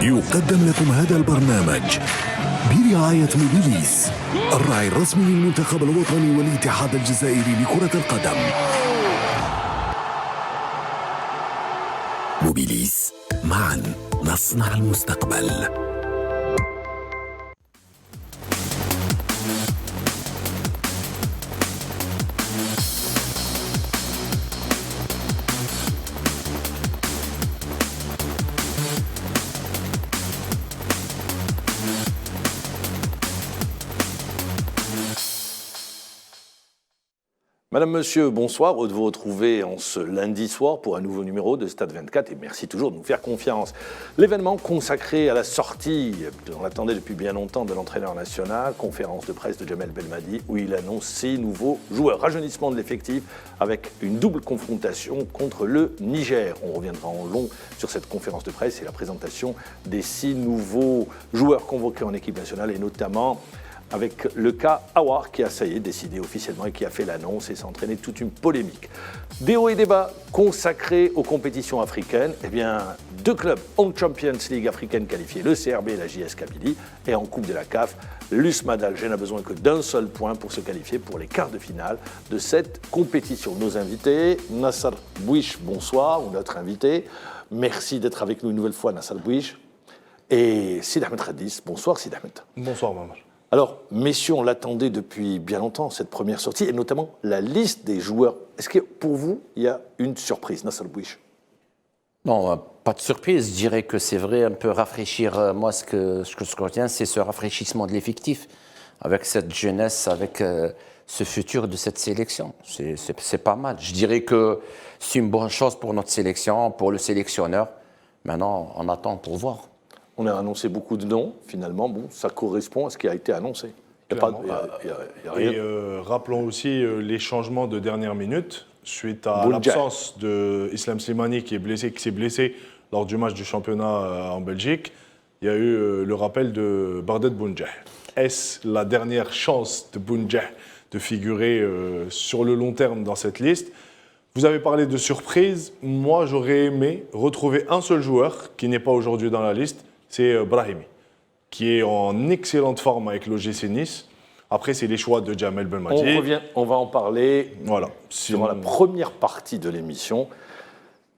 يقدم لكم هذا البرنامج برعاية موبيليس، الراعي الرسمي للمنتخب الوطني والاتحاد الجزائري لكرة القدم. موبيليس، معا نصنع المستقبل. Madame, Monsieur, bonsoir. Heureux de vous retrouver en ce lundi soir pour un nouveau numéro de Stade 24 et merci toujours de nous faire confiance. L'événement consacré à la sortie, on l'attendait depuis bien longtemps, de l'entraîneur national, conférence de presse de Djamel Belmadi où il annonce 6 nouveaux joueurs. Rajeunissement de l'effectif avec une double confrontation contre le Niger. On reviendra en long sur cette conférence de presse et la présentation des 6 nouveaux joueurs convoqués en équipe nationale et notamment avec le cas Aouar qui a, ça y est, décidé officiellement et qui a fait l'annonce et s'est entraîné toute une polémique. Des hauts et des bas consacrés aux compétitions africaines. Eh bien, 2 clubs en Champions League africaine qualifiés, le CRB et la JS Kabylie, et en Coupe de la CAF, l'USMA d'Alger n'a besoin que d'un seul point pour se qualifier pour les quarts de finale de cette compétition. Nos invités, Nassar Bouich, bonsoir, ou notre invité. Merci d'être avec nous une nouvelle fois, Nassar Bouich. Et Sid Ahmed Khadis, bonsoir Sid Ahmed. Bonsoir Maman. Alors, messieurs, on l'attendait depuis bien longtemps, cette première sortie, et notamment la liste des joueurs. Est-ce que pour vous, il y a une surprise, Nassar Bouich? Non, pas de surprise. Je dirais que c'est vrai, un peu rafraîchir. Moi, ce que je retiens, c'est ce rafraîchissement de l'effectif, avec cette jeunesse, avec ce futur de cette sélection. C'est pas mal. Je dirais que c'est une bonne chose pour notre sélection, pour le sélectionneur. Maintenant, on attend pour voir. On a annoncé beaucoup de noms, finalement. Bon, ça correspond à ce qui a été annoncé. Il y a rien. Et rappelons aussi les changements de dernière minute suite à l'absence de Islam Slimani qui s'est blessé lors du match du championnat en Belgique. Il y a eu le rappel de Bardet Bounjah. Est-ce la dernière chance de Bounjah de figurer sur le long terme dans cette liste? Vous avez parlé de surprise. Moi, j'aurais aimé retrouver un seul joueur qui n'est pas aujourd'hui dans la liste. C'est Brahimi, qui est en excellente forme avec l'OGC Nice. Après, c'est les choix de Djamel Belmadi. On va en parler voilà. Sur la première partie de l'émission,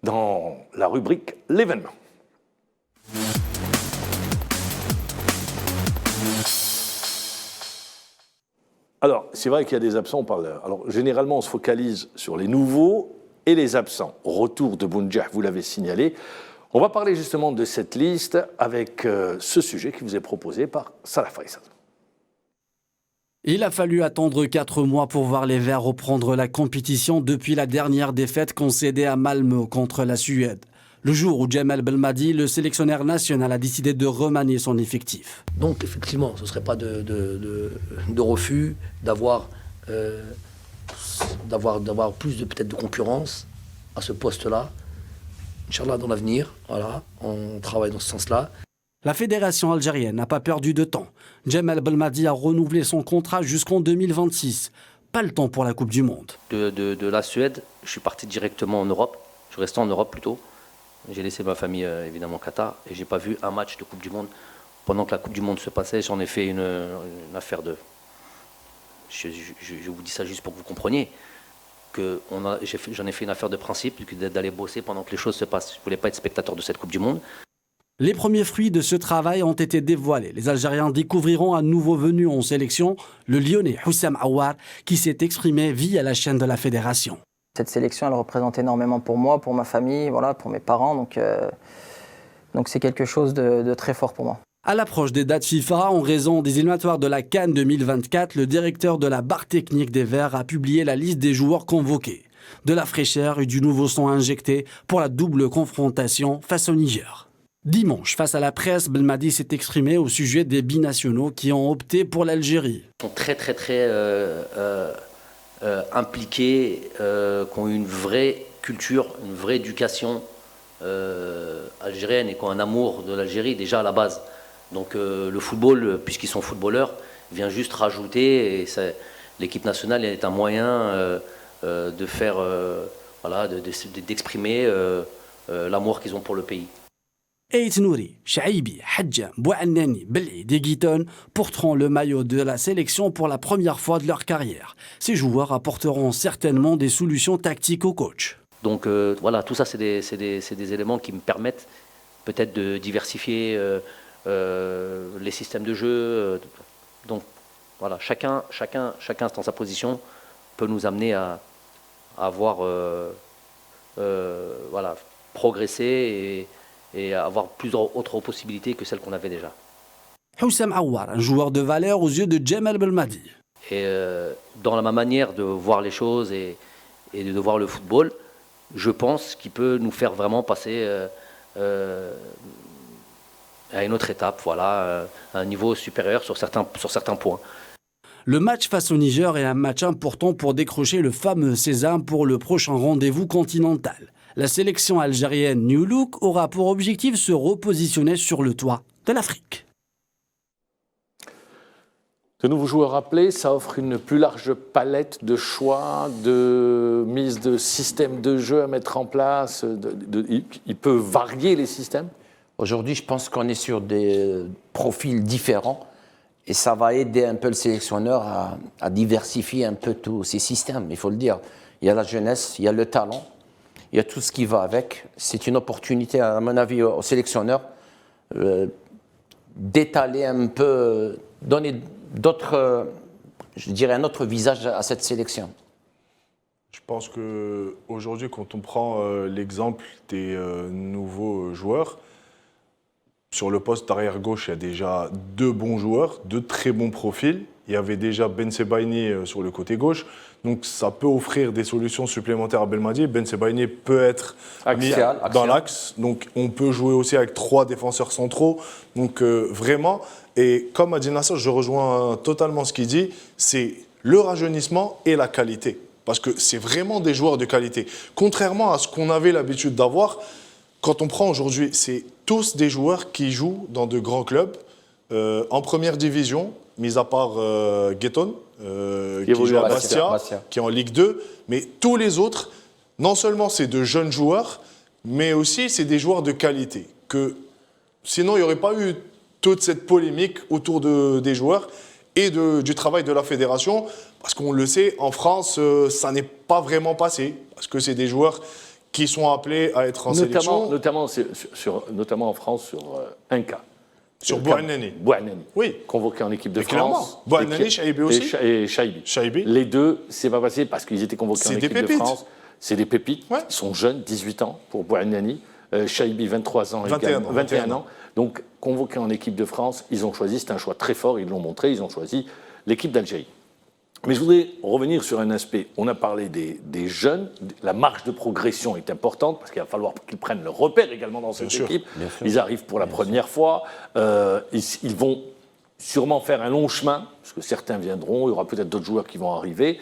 dans la rubrique l'événement. Alors, c'est vrai qu'il y a des absents, on parle. Alors, généralement, on se focalise sur les nouveaux et les absents. Retour de Bounjah, vous l'avez signalé. On va parler justement de cette liste avec ce sujet qui vous est proposé par Salah Faisal. Il a fallu attendre 4 mois pour voir les Verts reprendre la compétition depuis la dernière défaite concédée à Malmö contre la Suède. Le jour où Djamel Belmadi, le sélectionneur national, a décidé de remanier son effectif. Donc effectivement, ce ne serait pas de refus d'avoir plus peut-être de concurrence à ce poste-là. Inch'Allah, dans l'avenir, voilà, on travaille dans ce sens-là. La fédération algérienne n'a pas perdu de temps. Djamel Belmadi a renouvelé son contrat jusqu'en 2026. Pas le temps pour la Coupe du Monde. De la Suède, je suis parti directement en Europe. Je suis resté en Europe plutôt. J'ai laissé ma famille évidemment au Qatar et j'ai pas vu un match de Coupe du Monde. Pendant que la Coupe du Monde se passait, j'en ai fait une affaire de... Je vous dis ça juste pour que vous compreniez. J'en ai fait une affaire de principe d'aller bosser pendant que les choses se passent. Je ne voulais pas être spectateur de cette Coupe du Monde. Les premiers fruits de ce travail ont été dévoilés. Les Algériens découvriront un nouveau venu en sélection, le Lyonnais Houssam Aouar, qui s'est exprimé via la chaîne de la fédération. Cette sélection, elle représente énormément pour moi, pour ma famille, voilà, pour mes parents. Donc c'est quelque chose de très fort pour moi. À l'approche des dates FIFA, en raison des éliminatoires de la CAN 2024, le directeur de la barre technique des Verts a publié la liste des joueurs convoqués. De la fraîcheur et du nouveau sang injecté pour la double confrontation face au Niger. Dimanche, face à la presse, Belmadi s'est exprimé au sujet des binationaux qui ont opté pour l'Algérie. Ils sont très impliqués, qui ont une vraie culture, une vraie éducation algérienne et qui ont un amour de l'Algérie déjà à la base. Donc le football, puisqu'ils sont footballeurs, vient juste rajouter, et l'équipe nationale est un moyen de faire, d'exprimer l'amour qu'ils ont pour le pays. Ait Nouri, Chaibi, Hadja, Bouannani, Belid et Guiton porteront le maillot de la sélection pour la première fois de leur carrière. Ces joueurs apporteront certainement des solutions tactiques au coach. Donc voilà, tout ça, c'est des éléments qui me permettent peut-être de diversifier les systèmes de jeu. Donc voilà, chacun dans sa position peut nous amener à avoir voilà, progressé et avoir plusieurs autres possibilités que celles qu'on avait déjà. Houssam Aouar, un joueur de valeur aux yeux de Djemal Belmadi. Et dans ma manière de voir les choses et de voir le football, je pense qu'il peut nous faire vraiment passer à une autre étape, voilà, à un niveau supérieur sur certains points. Le match face au Niger est un match important pour décrocher le fameux sésame pour le prochain rendez-vous continental. La sélection algérienne New Look aura pour objectif de se repositionner sur le toit de l'Afrique. De nouveaux joueurs appelés, ça offre une plus large palette de choix, de mise de systèmes de jeu à mettre en place. Il peut varier les systèmes. Aujourd'hui, je pense qu'on est sur des profils différents et ça va aider un peu le sélectionneur à diversifier un peu tous ces systèmes, il faut le dire. Il y a la jeunesse, il y a le talent, il y a tout ce qui va avec. C'est une opportunité, à mon avis, au sélectionneur d'étaler un peu, donner d'autres, je dirais, un autre visage à cette sélection. Je pense qu'aujourd'hui, quand on prend l'exemple des nouveaux joueurs, sur le poste d'arrière gauche, il y a déjà 2 bons joueurs, 2 très bons profils. Il y avait déjà Ben Sebaini sur le côté gauche. Donc ça peut offrir des solutions supplémentaires à Belmadi. Ben Sebaini peut être mis dans l'axe. Donc on peut jouer aussi avec 3 défenseurs centraux. Donc vraiment, et comme a dit Nasser, je rejoins totalement ce qu'il dit, c'est le rajeunissement et la qualité. Parce que c'est vraiment des joueurs de qualité. Contrairement à ce qu'on avait l'habitude d'avoir, quand on prend aujourd'hui, c'est tous des joueurs qui jouent dans de grands clubs, en première division, mis à part Gueton, qui joue à Bastia, qui est en Ligue 2. Mais tous les autres, non seulement c'est de jeunes joueurs, mais aussi c'est des joueurs de qualité. Sinon, il n'y aurait pas eu toute cette polémique autour des joueurs et du travail de la fédération. Parce qu'on le sait, en France, ça n'est pas vraiment passé. Parce que c'est des joueurs qui sont appelés à être en sélection. Notamment en France, sur un cas. Sur Bouannani. Bouannani. Oui. Convoqué en équipe de France. Bouannani, Chaibi aussi. Et Chaibi. Les deux, c'est pas passé parce qu'ils étaient convoqués en équipe de France. C'est des pépites. Ouais. Ils sont jeunes, 18 ans pour Bouannani. Chaibi, 23 ans. 21 ans. Donc, convoqués en équipe de France, ils ont choisi, c'est un choix très fort, ils l'ont montré, ils ont choisi l'équipe d'Algérie. Mais je voudrais revenir sur un aspect. On a parlé des jeunes. La marge de progression est importante parce qu'il va falloir qu'ils prennent leur repère également dans cette équipe. Ils arrivent pour la première fois. Ils vont sûrement faire un long chemin parce que certains viendront. Il y aura peut-être d'autres joueurs qui vont arriver.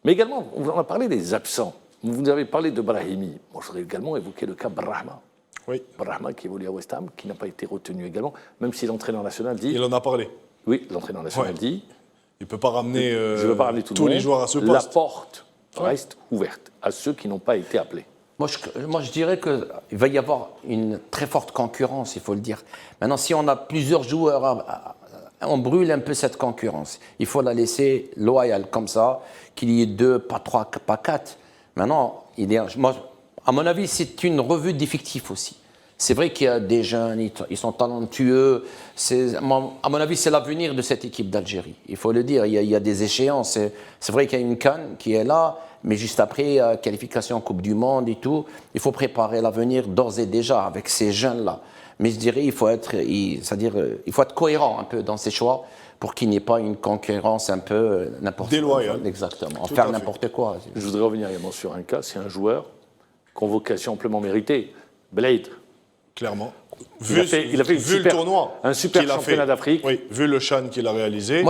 Mais également, on a parlé des absents. Vous avez parlé de Brahimi. Moi, je voudrais également évoquer le cas Brahma. Oui. Brahma qui évolue à West Ham, qui n'a pas été retenu également, même si l'entraîneur national dit... Il en a parlé. Oui, l'entraîneur national dit... Il ne peut pas ramener tous les joueurs à ce poste. La porte reste ouverte à ceux qui n'ont pas été appelés. Moi, je dirais qu'il va y avoir une très forte concurrence, il faut le dire. Maintenant, si on a plusieurs joueurs, on brûle un peu cette concurrence. Il faut la laisser loyale comme ça, qu'il y ait 2, pas 3, pas 4. Maintenant, à mon avis, c'est une revue d'effectifs aussi. C'est vrai qu'il y a des jeunes, ils sont talentueux. À mon avis, c'est l'avenir de cette équipe d'Algérie. Il faut le dire, il y a des échéances. C'est vrai qu'il y a une CAN qui est là, mais juste après, qualification Coupe du Monde et tout, il faut préparer l'avenir d'ores et déjà avec ces jeunes-là. Mais je dirais, il faut être cohérent un peu dans ses choix pour qu'il n'y ait pas une concurrence un peu n'importe quoi. Déloyale. Exactement, faire n'importe quoi. Je voudrais revenir également sur un cas, c'est un joueur, convocation amplement méritée, Belid. Clairement. Il a fait le tournoi, un super championnat d'Afrique. Oui, vu le CHAN qu'il a réalisé.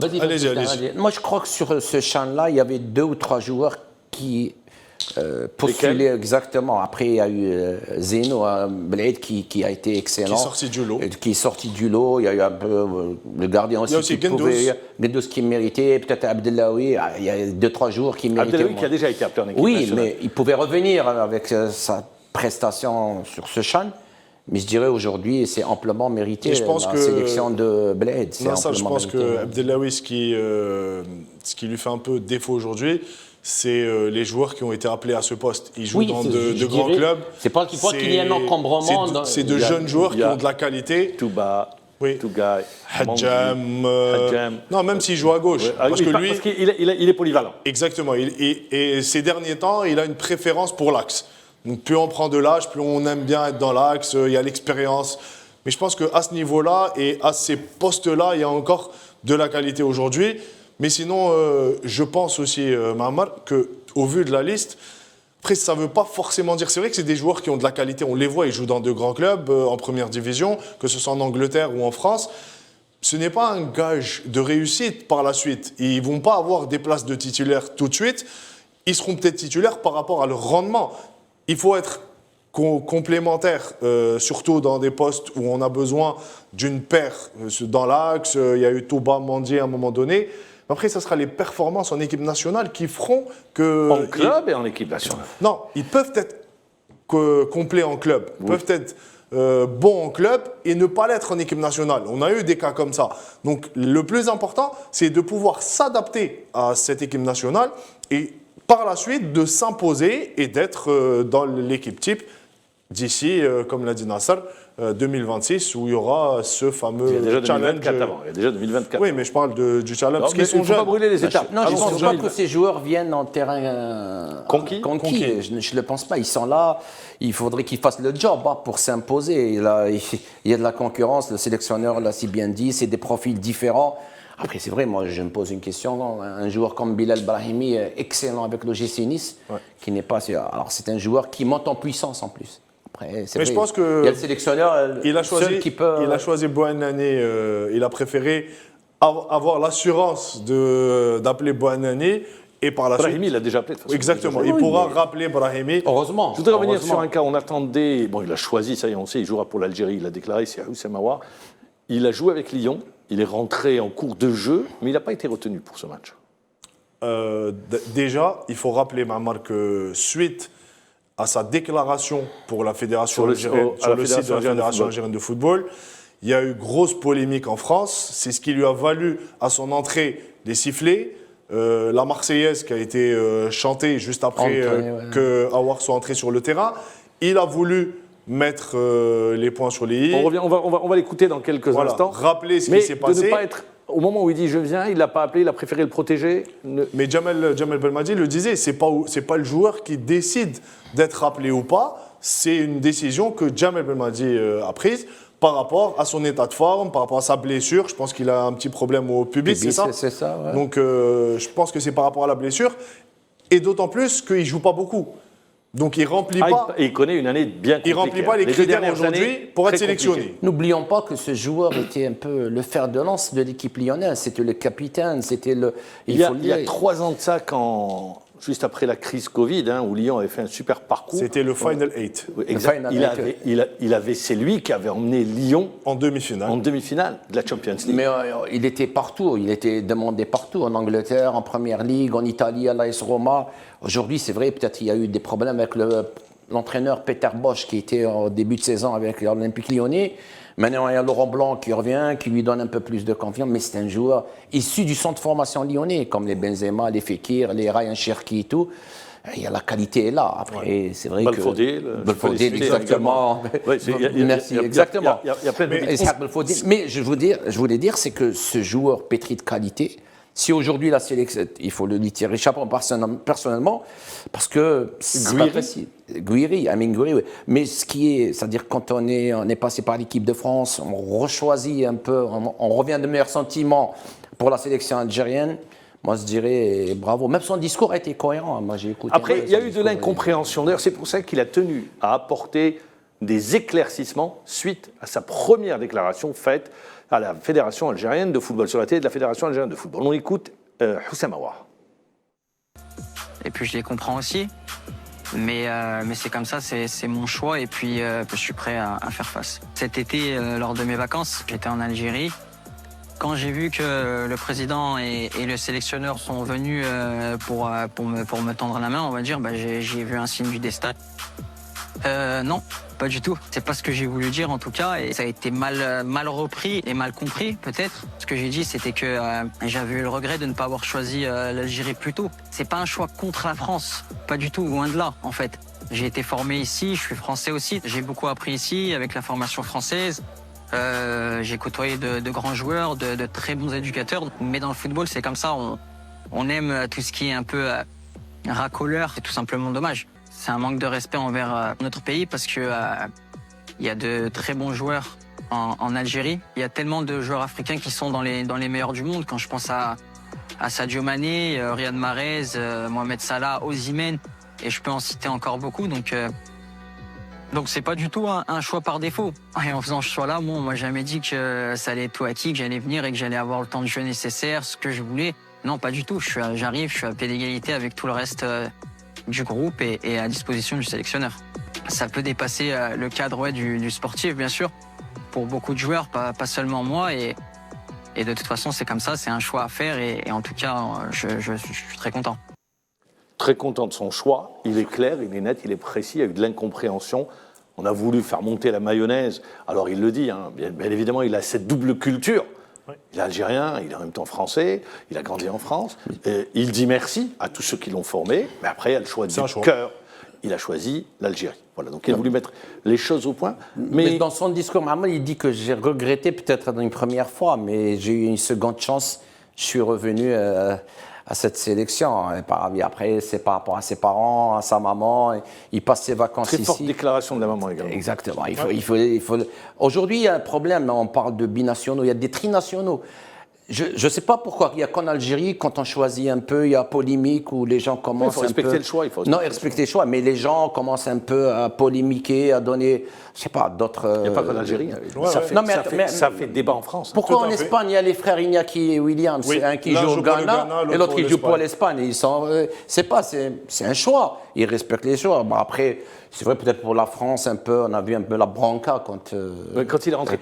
Allez-y. Moi, je crois que sur ce CHAN-là, il y avait 2 ou 3 joueurs qui postulaient exactement. Après, il y a eu Zeno Belid qui a été excellent. Qui est sorti du lot. Il y a eu un peu le gardien aussi. Il y a aussi Gendous qui méritait, peut-être Abdellaoui. Il y a 2-3 joueurs qui méritaient. Abdellaoui qui a déjà été appelé en équipe nationale. nationale. Mais il pouvait revenir avec sa prestation sur ce CHAN. Mais je dirais aujourd'hui, c'est amplement mérité. Et je pense la sélection de Bled. Non, ça, je pense que Abdellaoui, ce qui lui fait un peu défaut aujourd'hui, c'est les joueurs qui ont été appelés à ce poste. Ils jouent dans de grands clubs. C'est pas qu'il faut qu'il y ait un encombrement. C'est de jeunes joueurs qui ont de la qualité. Touba, oui. Tougaï, Hadjam. Non, même s'il joue à gauche. Ouais. Parce qu'il est polyvalent. Exactement. Et ces derniers temps, il a une préférence pour l'axe. Donc plus on prend de l'âge, plus on aime bien être dans l'axe, il y a l'expérience. Mais je pense qu'à ce niveau-là et à ces postes-là, il y a encore de la qualité aujourd'hui. Mais sinon, je pense aussi, Mahamar, qu'au vu de la liste, après, ça ne veut pas forcément dire... C'est vrai que c'est des joueurs qui ont de la qualité. On les voit, ils jouent dans de grands clubs, en première division, que ce soit en Angleterre ou en France. Ce n'est pas un gage de réussite par la suite. Ils ne vont pas avoir des places de titulaires tout de suite. Ils seront peut-être titulaires par rapport à leur rendement. Il faut être complémentaire, surtout dans des postes où on a besoin d'une paire dans l'axe. Il y a eu Touba, Mandier à un moment donné. Après, ce sera les performances en équipe nationale qui feront que... En club et en équipe nationale. Non, ils peuvent être complets en club. Ils peuvent être bons en club et ne pas l'être en équipe nationale. On a eu des cas comme ça. Donc, le plus important, c'est de pouvoir s'adapter à cette équipe nationale et par la suite de s'imposer et d'être dans l'équipe type d'ici, comme l'a dit Nasser, 2026, où il y aura ce fameux challenge. Il y a déjà 2024 avant, il y a déjà 2024. Oui, mais je parle du challenge, parce qu'ils sont jeunes. Il ne faut pas brûler les étapes. Non, je ne pense pas que ces joueurs viennent en terrain conquis. Je ne le pense pas. Ils sont là, il faudrait qu'ils fassent le job pour s'imposer. Il y a de la concurrence, le sélectionneur l'a si bien dit, c'est des profils différents. Après, c'est vrai, moi, je me pose une question. Un joueur comme Bilal Brahimi, excellent avec l'OGC Nice, qui n'est pas... Alors, c'est un joueur qui monte en puissance, en plus. Après, c'est vrai, je pense que il y a le sélectionneur seul qui peut... Il a choisi Bouhanani, il a préféré avoir l'assurance d'appeler Bouhanani. Et par la Brahimi, il a déjà appelé. De toute façon. Exactement, il pourra rappeler Brahimi. Heureusement. Je voudrais revenir sur un cas, on attendait... Bon, il a choisi, ça y est, on sait, il jouera pour l'Algérie, il a déclaré, c'est Houssem Aouar. Il a joué avec Lyon. Il est rentré en cours de jeu, mais il n'a pas été retenu pour ce match. Déjà, il faut rappeler, Mahamar, que suite à sa déclaration pour la fédération algérienne, sur le site de la Fédération algérienne de football, il y a eu grosse polémique en France. C'est ce qui lui a valu à son entrée des sifflets. La Marseillaise qui a été chantée juste après que Aouar soit entré sur le terrain. Il a voulu mettre les points sur les i. On va l'écouter dans quelques instants. Rappeler ce qui s'est passé. De ne pas être, au moment où il dit je viens, il ne l'a pas appelé, il a préféré le protéger. Mais Jamel Belmadi le disait, c'est pas le joueur qui décide d'être rappelé ou pas, c'est une décision que Jamel Belmadi a prise par rapport à son état de forme, par rapport à sa blessure. Je pense qu'il a un petit problème au pubis, c'est ça ? C'est ça, ouais. Donc je pense que c'est par rapport à la blessure, et d'autant plus qu'il ne joue pas beaucoup. Donc il remplit pas. Et il connaît une année bien compliquée. Il remplit pas les critères aujourd'hui pour être sélectionné. N'oublions pas que ce joueur était un peu le fer de lance de l'équipe lyonnaise. C'était le capitaine, c'était le. Il y a 3 ans de ça, juste après la crise Covid, où Lyon avait fait un super parcours. C'était le Final 8. Oui, exact. C'est lui qui avait emmené Lyon en demi-finale. En demi-finale de la Champions League. Mais il était partout, il était demandé partout, en Angleterre, en Première Ligue, en Italie, à l'AS Roma. Aujourd'hui, c'est vrai, peut-être qu'il y a eu des problèmes avec l'entraîneur Peter Bosz qui était au début de saison avec l'Olympique Lyonnais. Maintenant, il y a Laurent Blanc qui revient, qui lui donne un peu plus de confiance, mais c'est un joueur issu du centre de formation lyonnais, comme les Benzema, les Fekir, les Ryan Cherki et tout. Il y a la qualité est là. Après, c'est vrai Belfodil, exactement. Merci, exactement. Il y a plein de Mais je voulais dire, c'est que ce joueur pétri de qualité, si aujourd'hui la sélection, il faut le lui tirer chapeau personnellement, parce que c'est pas facile. Gouiri, oui. Mais ce qui est, c'est-à-dire quand on est passé par l'équipe de France, on rechoisit un peu, on revient de meilleurs sentiments pour la sélection algérienne. Moi, je dirais bravo. Même son discours a été cohérent. Moi, j'ai écouté. Après, il y a eu de l'incompréhension. D'ailleurs, c'est pour ça qu'il a tenu à apporter des éclaircissements suite à sa première déclaration faite à la Fédération algérienne de football, sur la télé de la Fédération algérienne de football. On écoute Houssem Aouar. Et puis, je les comprends aussi. Mais c'est comme ça, c'est mon choix. Et puis, je suis prêt à faire face. Cet été, lors de mes vacances, j'étais en Algérie. Quand j'ai vu que le président et le sélectionneur sont venus pour me tendre la main, on va dire, j'ai vu un signe du destin. Non, pas du tout. C'est pas ce que j'ai voulu dire en tout cas, et ça a été mal repris et mal compris peut-être. Ce que j'ai dit, c'était que j'avais eu le regret de ne pas avoir choisi l'Algérie plus tôt. C'est pas un choix contre la France, pas du tout, loin de là en fait. J'ai été formé ici, je suis français aussi. J'ai beaucoup appris ici avec la formation française. J'ai côtoyé de grands joueurs, de très bons éducateurs. Mais dans le football, c'est comme ça. On aime tout ce qui est un peu racoleur. C'est tout simplement dommage. C'est un manque de respect envers notre pays parce que il y a de très bons joueurs en Algérie. Il y a tellement de joueurs africains qui sont dans les meilleurs du monde. Quand je pense à Sadio Mané, Riyad Mahrez, Mohamed Salah, Osimhen, et je peux en citer encore beaucoup. Donc c'est pas du tout un choix par défaut. Et en faisant ce choix-là, moi, on m'a jamais dit que ça allait être tout acquis, que j'allais venir et que j'allais avoir le temps de jeu nécessaire, ce que je voulais. Non, pas du tout. J'arrive, je suis à pied d'égalité avec tout le reste du groupe et à disposition du sélectionneur. Ça peut dépasser le cadre du sportif, bien sûr, pour beaucoup de joueurs, pas seulement moi. Et de toute façon, c'est comme ça, c'est un choix à faire. Et en tout cas, je suis très content. Très content de son choix. Il est clair, il est net, il est précis. Il y a eu de l'incompréhension. On a voulu faire monter la mayonnaise. Alors, il le dit, hein, bien évidemment, il a cette double culture. Oui. Il est algérien, il est en même temps français, il a grandi en France. Et il dit merci à tous ceux qui l'ont formé, mais après, il y a le choix du cœur. Il a choisi l'Algérie. Voilà, donc il a voulu mettre les choses au point. Mais dans son discours, Mohamed, il dit que j'ai regretté peut-être une première fois, mais j'ai eu une seconde chance. Je suis revenu à cette sélection. Et après, c'est par rapport à ses parents, à sa maman. Il passe ses vacances ici. Très forte déclaration de la maman également. Exactement. Il faut... Aujourd'hui, il y a un problème. On parle de binationaux. Il y a des trinationaux. Je ne sais pas pourquoi. Il n'y a qu'en Algérie, quand on choisit un peu, il y a polémique où les gens commencent un peu... Il faut respecter le choix. Non, respecter le choix. Mais les gens commencent un peu à polémiquer, à donner, je ne sais pas, d'autres... Il n'y a pas qu'en Algérie. Ça fait débat en France. Pourquoi en Espagne, il y a les frères Iñaki et Williams, un qui joue au Ghana et l'autre qui joue pour l'Espagne. Ils sont... c'est un choix. Ils respectent les choix. Bon, après... C'est vrai, peut-être pour la France, un peu, on a vu un peu la branca quand il est rentré.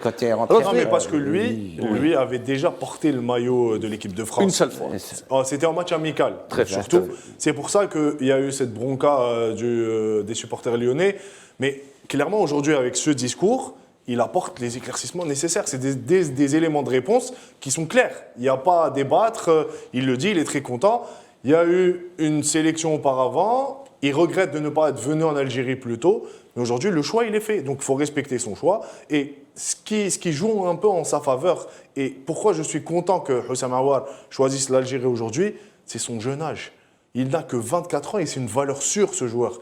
Non, mais parce que lui avait déjà porté le maillot de l'équipe de France. Une seule fois. C'était en match amical. Très surtout. C'est pour ça qu'il y a eu cette bronca des supporters lyonnais. Mais clairement, aujourd'hui, avec ce discours, il apporte les éclaircissements nécessaires. C'est des éléments de réponse qui sont clairs. Il n'y a pas à débattre. Il le dit, il est très content. Il y a eu une sélection auparavant. Il regrette de ne pas être venu en Algérie plus tôt, mais aujourd'hui, le choix, il est fait. Donc, il faut respecter son choix. Et ce qui joue un peu en sa faveur, et pourquoi je suis content que Houssam Aouar choisisse l'Algérie aujourd'hui, c'est son jeune âge. Il n'a que 24 ans et c'est une valeur sûre, ce joueur.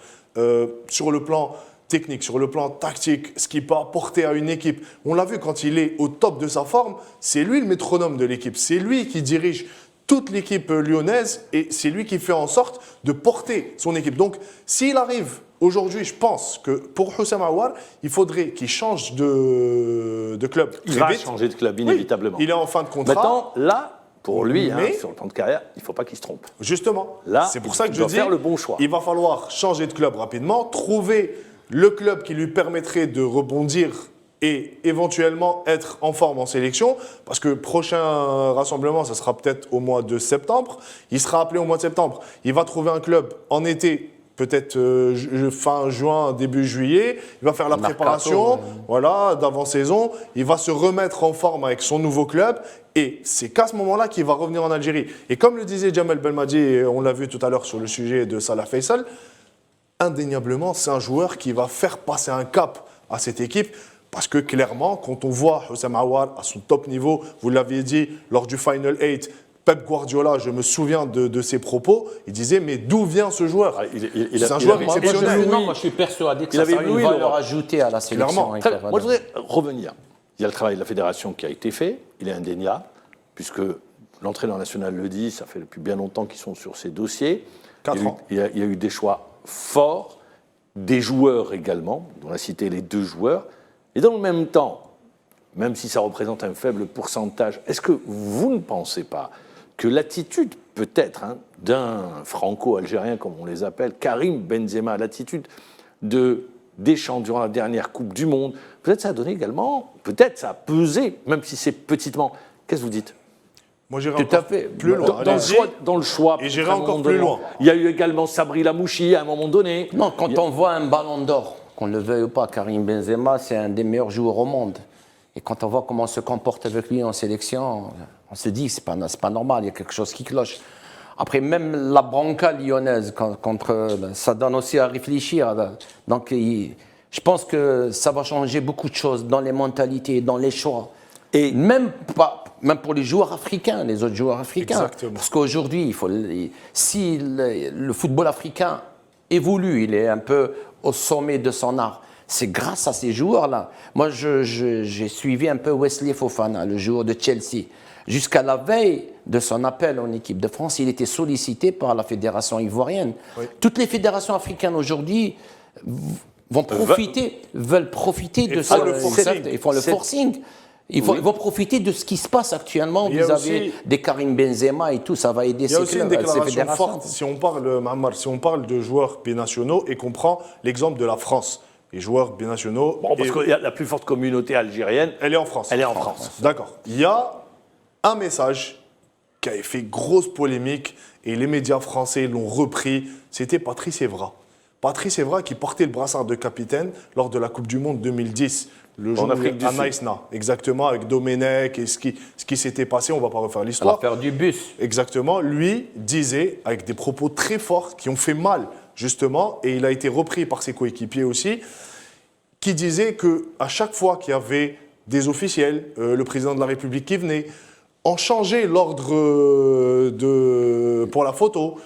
Sur le plan technique, sur le plan tactique, ce qu'il peut apporter à une équipe. On l'a vu quand il est au top de sa forme, c'est lui le métronome de l'équipe. C'est lui qui dirige toute l'équipe lyonnaise et c'est lui qui fait en sorte de porter son équipe. Donc, s'il arrive aujourd'hui, je pense que pour Houssam Aouar, il faudrait qu'il change de club. Il va changer de club, inévitablement. Oui, il est en fin de contrat. Maintenant, là, pour lui, sur le temps de carrière, il ne faut pas qu'il se trompe. Justement, là, c'est pour ça que je dis, faire le bon choix. Il va falloir changer de club rapidement, trouver le club qui lui permettrait de rebondir et éventuellement être en forme en sélection, parce que prochain rassemblement, ça sera peut-être au mois de septembre. Il sera appelé au mois de septembre. Il va trouver un club en été, peut-être fin juin, début juillet. Il va faire la préparation d'avant-saison. Il va se remettre en forme avec son nouveau club. Et c'est qu'à ce moment-là qu'il va revenir en Algérie. Et comme le disait Jamel Belmadi, on l'a vu tout à l'heure sur le sujet de Salah Faisal, indéniablement, c'est un joueur qui va faire passer un cap à cette équipe. Parce que clairement, quand on voit Houssam Aouar à son top niveau, vous l'aviez dit lors du Final 8, Pep Guardiola, je me souviens de ses propos, il disait mais d'où vient ce joueur? C'est un joueur exceptionnel. Moi je suis persuadé que ça sera une valeur ajoutée à la sélection. Moi je voudrais revenir. Il y a le travail de la fédération qui a été fait, il est indéniable, puisque l'entraîneur national le dit, ça fait depuis bien longtemps qu'ils sont sur ces dossiers. 4 ans. Il y a eu des choix forts, des joueurs également, on a cité les 2 joueurs. Et dans le même temps, même si ça représente un faible pourcentage, est-ce que vous ne pensez pas que l'attitude peut-être d'un franco-algérien, comme on les appelle, Karim Benzema, l'attitude de Deschamps durant la dernière Coupe du Monde, peut-être ça a donné également, peut-être ça a pesé, même si c'est petitement. Qu'est-ce que vous dites? Moi, j'irai encore plus loin. Dans le choix. Et j'irai encore plus loin. Il y a eu également Sabri Lamouchi à un moment donné. Non, quand on voit un ballon d'or, qu'on le veuille ou pas, Karim Benzema, c'est un des meilleurs joueurs au monde. Et quand on voit comment on se comporte avec lui en sélection, on se dit c'est pas normal, il y a quelque chose qui cloche. Après, même la bronca lyonnaise ça donne aussi à réfléchir. Donc, je pense que ça va changer beaucoup de choses dans les mentalités, dans les choix. Et même pour les joueurs africains, les autres joueurs africains. Exactement. Parce qu'aujourd'hui, si le football africain évolue, il est un peu au sommet de son art, c'est grâce à ces joueurs-là. Moi, j'ai suivi un peu Wesley Fofana, le joueur de Chelsea. Jusqu'à la veille de son appel en équipe de France, il était sollicité par la fédération ivoirienne. Oui. Toutes les fédérations africaines aujourd'hui veulent profiter de ça. Ils font le forcing. Ils vont profiter de ce qui se passe actuellement vis-à-vis des Karim Benzema et tout. Ça va aider ces clubs. Il y a aussi une déclaration forte, si on parle de joueurs binationaux et qu'on prend l'exemple de la France. Les joueurs binationaux. Bon, parce que la plus forte communauté algérienne. Elle est en France. Elle est en France. D'accord. Il y a un message qui avait fait grosse polémique et les médias français l'ont repris. C'était Patrice Evra. Patrice Evra qui portait le brassard de capitaine lors de la Coupe du Monde 2010. Le jour à Naïsna, exactement, avec Domenech et ce qui s'était passé, on ne va pas refaire l'histoire. L'affaire du bus. Exactement. Lui disait, avec des propos très forts qui ont fait mal, justement, et il a été repris par ses coéquipiers aussi, qui disait qu'à chaque fois qu'il y avait des officiels, le président de la République qui venait, on changeait l'ordre pour la photo,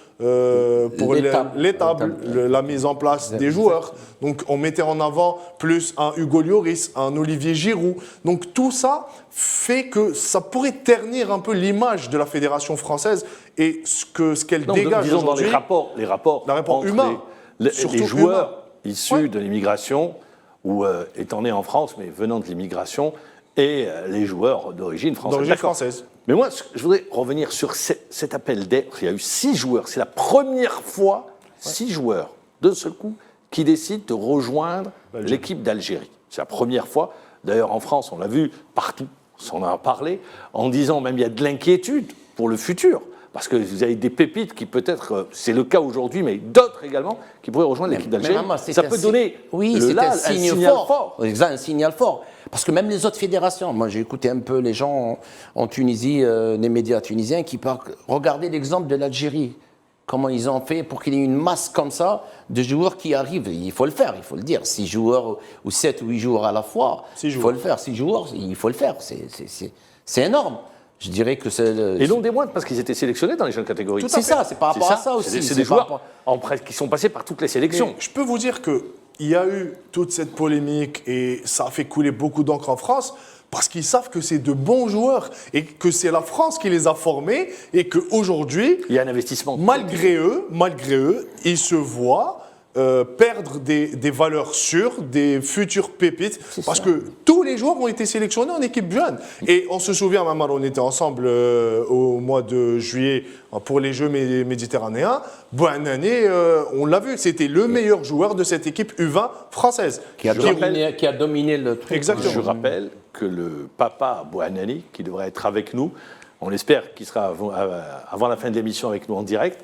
pour l'étable, la mise en place des joueurs. Donc on mettait en avant plus un Hugo Lloris, un Olivier Giroud. Donc tout ça fait que ça pourrait ternir un peu l'image de la fédération française et ce qu'elle dégage disons aujourd'hui. Dans les rapports entre humains, les joueurs issus de l'immigration ou étant nés en France mais venant de l'immigration et les joueurs d'origine française. Mais moi, je voudrais revenir sur cet appel d'air. Il y a eu 6 joueurs. C'est la première fois, 6 joueurs, d'un seul coup, qui décident de rejoindre l'équipe d'Algérie. C'est la première fois. D'ailleurs, en France, on l'a vu partout. On en a parlé en disant même il y a de l'inquiétude pour le futur. Parce que vous avez des pépites qui peut-être, c'est le cas aujourd'hui, mais d'autres également, qui pourraient rejoindre l'équipe d'Algérie. Ça peut donner un signal fort. Un signal fort. Parce que même les autres fédérations, moi j'ai écouté un peu les gens en Tunisie, les médias tunisiens, qui parlent. Regardez l'exemple de l'Algérie. Comment ils ont fait pour qu'il y ait une masse comme ça de joueurs qui arrivent. Il faut le faire, il faut le dire. 6 joueurs ou 7 ou 8 joueurs à la fois, il faut le faire. 6 joueurs, il faut le faire. C'est énorme. Je dirais que c'est... Et non des moindres, parce qu'ils étaient sélectionnés dans les jeunes catégories. C'est ça, c'est par rapport à ça aussi. C'est des joueurs qui sont passés par toutes les sélections. Mais je peux vous dire qu'il y a eu toute cette polémique et ça a fait couler beaucoup d'encre en France parce qu'ils savent que c'est de bons joueurs et que c'est la France qui les a formés et qu'aujourd'hui, il y a un investissement. Malgré eux, ils se voient perdre des valeurs sûres, des futures pépites, parce que tous les joueurs ont été sélectionnés en équipe jeune. Et on se souvient, Mamar, on était ensemble au mois de juillet pour les Jeux méditerranéens. Bouhanani, on l'a vu, c'était le meilleur joueur de cette équipe U20 française. Qui a dominé le truc. Exactement. Je rappelle que le papa Bouhanani, qui devrait être avec nous, on espère qu'il sera avant la fin de l'émission avec nous en direct.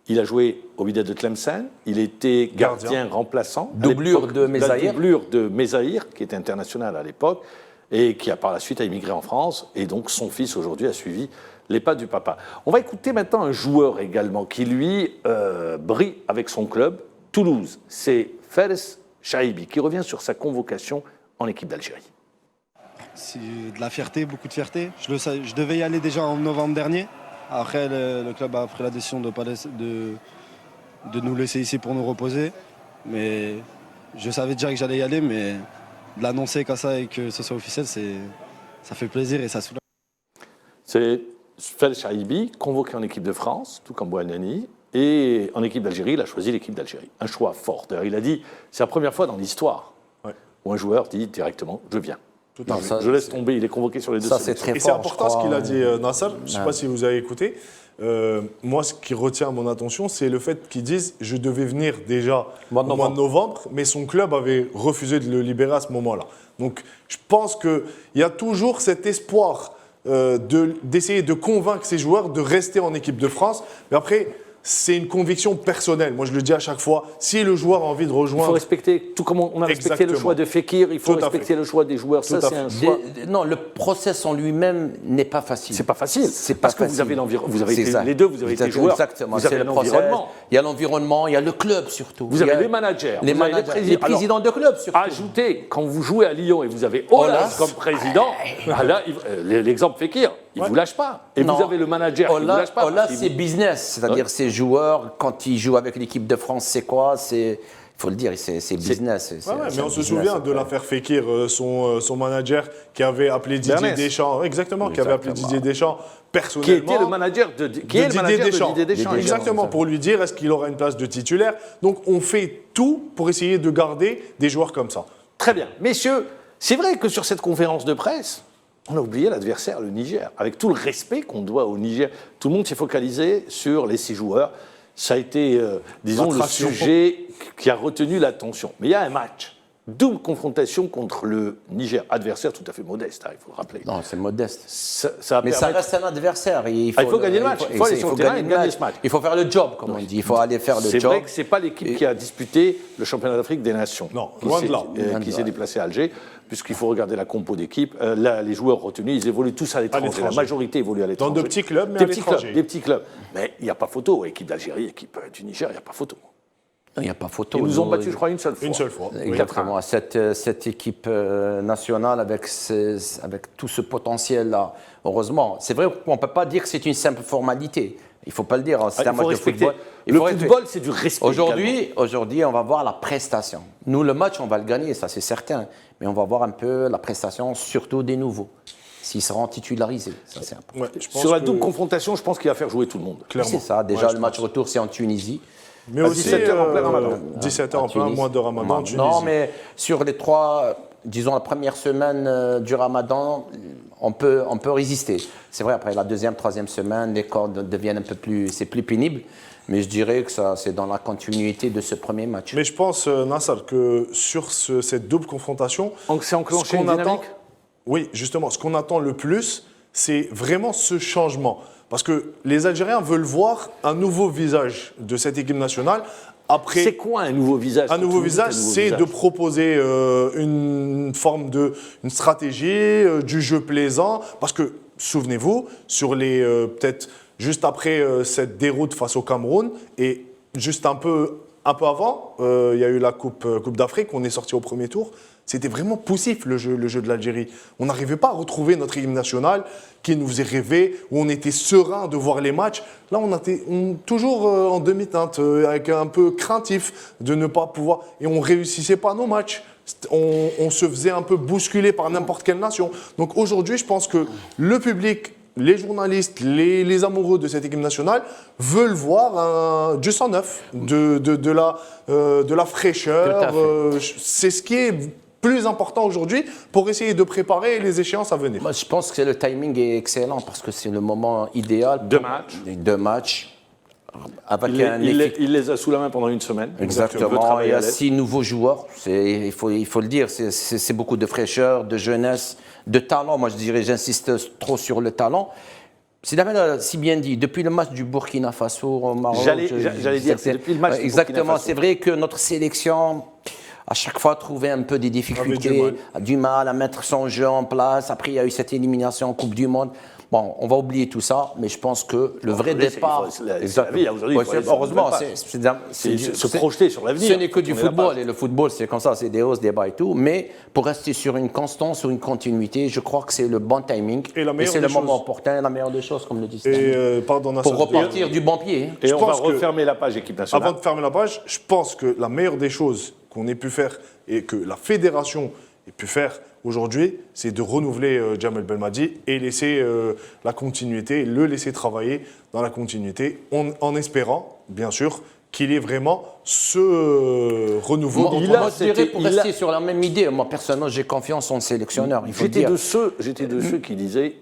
Il a joué au Wydad de Tlemcen, il était gardien remplaçant. Doublure de Mezaïr. Doublure de Mezaïr, qui était international à l'époque, et qui a par la suite a immigré en France. Et donc son fils aujourd'hui a suivi les pas du papa. On va écouter maintenant un joueur également qui lui brille avec son club, Toulouse. C'est Fares Chaibi, qui revient sur sa convocation en équipe d'Algérie. C'est de la fierté, beaucoup de fierté. Je devais y aller déjà en novembre dernier. Après, le club a pris la décision de nous laisser ici pour nous reposer. Mais je savais déjà que j'allais y aller, mais de l'annoncer comme ça et que ce soit officiel, ça fait plaisir et ça soulage. C'est Fares Chaibi, convoqué en équipe de France, tout comme Bouhanani. Et en équipe d'Algérie, il a choisi l'équipe d'Algérie. Un choix fort. D'ailleurs, il a dit, c'est la première fois dans l'histoire où un joueur dit directement, je viens. Je laisse tomber, il est convoqué sur les deux sélections. Et c'est important ce qu'il a dit, Nasser. Je ne sais pas si vous avez écouté. Moi, ce qui retient mon attention, c'est le fait qu'ils disent je devais venir déjà au mois de novembre, mais son club avait refusé de le libérer à ce moment-là. Donc, je pense qu'il y a toujours cet espoir d'essayer de convaincre ces joueurs de rester en équipe de France. Mais après, c'est une conviction personnelle. Moi, je le dis à chaque fois. Si le joueur a envie de Il rejoindre... faut respecter, tout comme on a respecté le choix de Fekir, il faut respecter le choix des joueurs. Ça, c'est un choix. Non, le process en lui-même n'est pas facile. C'est pas facile. C'est parce pas que vous avez facile. vous avez été, les deux, vous avez été joueurs. Exactement. Vous avez le l'environnement. Il y a l'environnement, il y a le club surtout. Vous avez les managers, les présidents de club surtout. Ajoutez, quand vous jouez à Lyon et vous avez Olas comme président, là, l'exemple Fekir, il ne vous lâche pas. Et vous avez le manager qui ne vous lâche pas. Olas, c'est business. C'est-à-dire, ces joueurs, quand ils jouent avec l'équipe de France, c'est quoi? Il faut le dire, c'est business. Mais on se souvient de l'affaire Fekir, son manager qui avait appelé Didier Deschamps. Exactement, qui avait appelé Didier Deschamps personnellement. Qui était le manager de Didier Deschamps. Exactement, pour lui dire est-ce qu'il aura une place de titulaire. Donc on fait tout pour essayer de garder des joueurs comme ça. Très bien. Messieurs, c'est vrai que sur cette conférence de presse, on a oublié l'adversaire, le Niger. Avec tout le respect qu'on doit au Niger, tout le monde s'est focalisé sur les 6 joueurs. Ça a été, disons, le sujet qui a retenu l'attention. Mais il y a un match, double confrontation contre le Niger, adversaire tout à fait modeste, il faut le rappeler. Non, c'est modeste. Ça reste un adversaire. Il faut gagner le match. Il faut aller sur le terrain et gagner ce match. Il faut faire le job, comme on dit. Il faut aller faire le job. C'est vrai que ce n'est pas l'équipe qui a disputé le championnat d'Afrique des Nations. Non, loin de là. Qui s'est déplacé à Alger, puisqu'il faut regarder la compo d'équipe. Les joueurs retenus, ils évoluent tous à l'étranger. La majorité évolue à l'étranger. Dans de petits clubs, mais à l'étranger. Des petits clubs. Mais il n'y a pas photo. Équipe d'Algérie, équipe du Niger, il n'y a pas photo. Il n'y a pas photo. Ils nous ont battus, je crois, une seule fois. Une seule fois. Exactement. Cette équipe nationale avec tout ce potentiel-là, heureusement. C'est vrai qu'on ne peut pas dire que c'est une simple formalité. Il ne faut pas le dire. C'est un match de football. Le football, c'est du respect. Aujourd'hui, on va voir la prestation. Nous, le match, on va le gagner, ça c'est certain. Mais on va voir un peu la prestation, surtout des nouveaux. S'ils seront titularisés, ça c'est important. Sur la double confrontation, je pense qu'il va faire jouer tout le monde. Clairement. C'est ça. Déjà, le match retour, c'est en Tunisie. Mais aussi 17h en plein Ramadan. 17h en plein mois de Ramadan en Tunisie. Non, mais sur les 3, disons la première semaine du Ramadan, on peut résister. C'est vrai, après la deuxième, troisième semaine, les cordes deviennent un peu plus, c'est plus pénible. Mais je dirais que ça, c'est dans la continuité de ce premier match. Mais je pense, Nassar, que sur cette double confrontation, c'est enclenché une dynamique. Oui, justement, ce qu'on attend le plus, c'est vraiment ce changement. Parce que les Algériens veulent voir un nouveau visage de cette équipe nationale. C'est quoi un nouveau visage? Un nouveau visage, c'est de proposer une forme une stratégie, du jeu plaisant. Parce que, souvenez-vous, sur les peut-être juste après cette déroute face au Cameroun et juste un peu avant, il y a eu la Coupe d'Afrique, on est sorti au premier tour. C'était vraiment poussif le jeu de l'Algérie. On n'arrivait pas à retrouver notre équipe nationale qui nous faisait rêver, où on était serein de voir les matchs. Là, on était toujours en demi-teinte, avec un peu craintif de ne pas pouvoir... Et on ne réussissait pas nos matchs. On se faisait un peu bousculer par n'importe quelle nation. Donc aujourd'hui, je pense que le public, les journalistes, les amoureux de cette équipe nationale veulent voir du sang neuf, de la fraîcheur. C'est ce qui est plus important aujourd'hui pour essayer de préparer les échéances à venir. Moi, je pense que le timing est excellent parce que c'est le moment idéal. Deux matchs. Il les a sous la main pendant une semaine. Exactement. Il y a 6 nouveaux joueurs. Il faut le dire. C'est beaucoup de fraîcheur, de jeunesse, de talent. Moi, je dirais, j'insiste trop sur le talent. C'est d'ailleurs si bien dit. Depuis le match du Burkina Faso au Maroc. J'allais dire, c'est depuis le match du Burkina Faso. Exactement. C'est vrai que notre sélection, à chaque fois, trouvait un peu des difficultés, a du mal à mettre son jeu en place. Après, il y a eu cette élimination en Coupe du Monde. Bon, on va oublier tout ça, mais je pense que le vrai départ... Heureusement, c'est se projeter sur l'avenir. Ce n'est que du football, et le football, c'est comme ça, c'est des hausses, des bas et tout. Mais pour rester sur une constance ou une continuité, je crois que c'est le bon timing. Et c'est le moment opportun, la meilleure des choses, comme le dit Stéphane. Pour repartir du bon pied. Et on va refermer la page équipe nationale. Avant de fermer la page, je pense que la meilleure des choses qu'on ait pu faire et que la fédération ait pu faire aujourd'hui, c'est de renouveler Djamel Belmadi et laisser la continuité, le laisser travailler dans la continuité, en espérant, bien sûr, qu'il ait vraiment ce renouveau. Moi, je dirais, pour rester sur la même idée, moi, personnellement, j'ai confiance en le sélectionneur. J'étais de ceux qui disaient,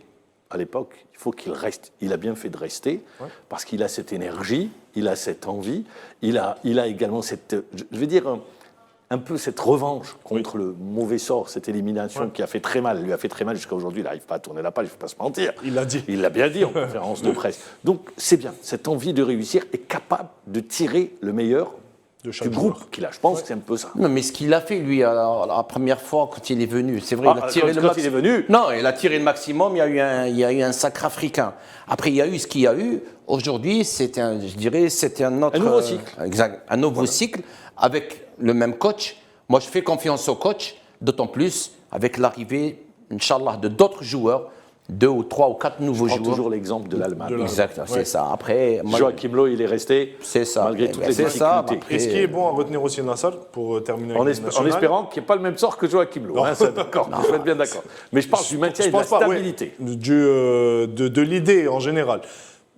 à l'époque, il faut qu'il reste. Il a bien fait de rester, parce qu'il a cette énergie, il a cette envie, il a également cette... Je veux dire... un peu cette revanche contre le mauvais sort, cette élimination qui a fait très mal, lui a fait très mal jusqu'à aujourd'hui, il n'arrive pas à tourner la page, il ne faut pas se mentir. Il l'a dit. Il l'a bien dit en conférence de presse. Donc c'est bien, cette envie de réussir est capable de tirer le meilleur du groupe qu'il a. Je pense que c'est un peu ça. Non, mais ce qu'il a fait, lui, la première fois, quand il est venu, c'est vrai, il a tiré quand il est venu. Non, il a tiré le maximum, il y a eu un sacre africain. Après, il y a eu ce qu'il y a eu. Aujourd'hui, c'était un autre... Un nouveau cycle. Exact, un nouveau cycle avec le même coach. Moi, je fais confiance au coach, d'autant plus avec l'arrivée, Inch'Allah, de d'autres joueurs, 2 ou 3 ou 4 nouveaux joueurs. Toujours l'exemple de l'Allemagne. Exact, c'est ça. Après, Joachim Löw, il est resté, c'est ça. malgré toutes les difficultés. Et ce qui est bon à retenir aussi, Nassar, pour terminer avec en espérant qu'il n'y ait pas le même sort que Joachim Löw. Hein, d'accord, je vais être bien d'accord. Mais je parle du maintien et de la stabilité. De l'idée en général.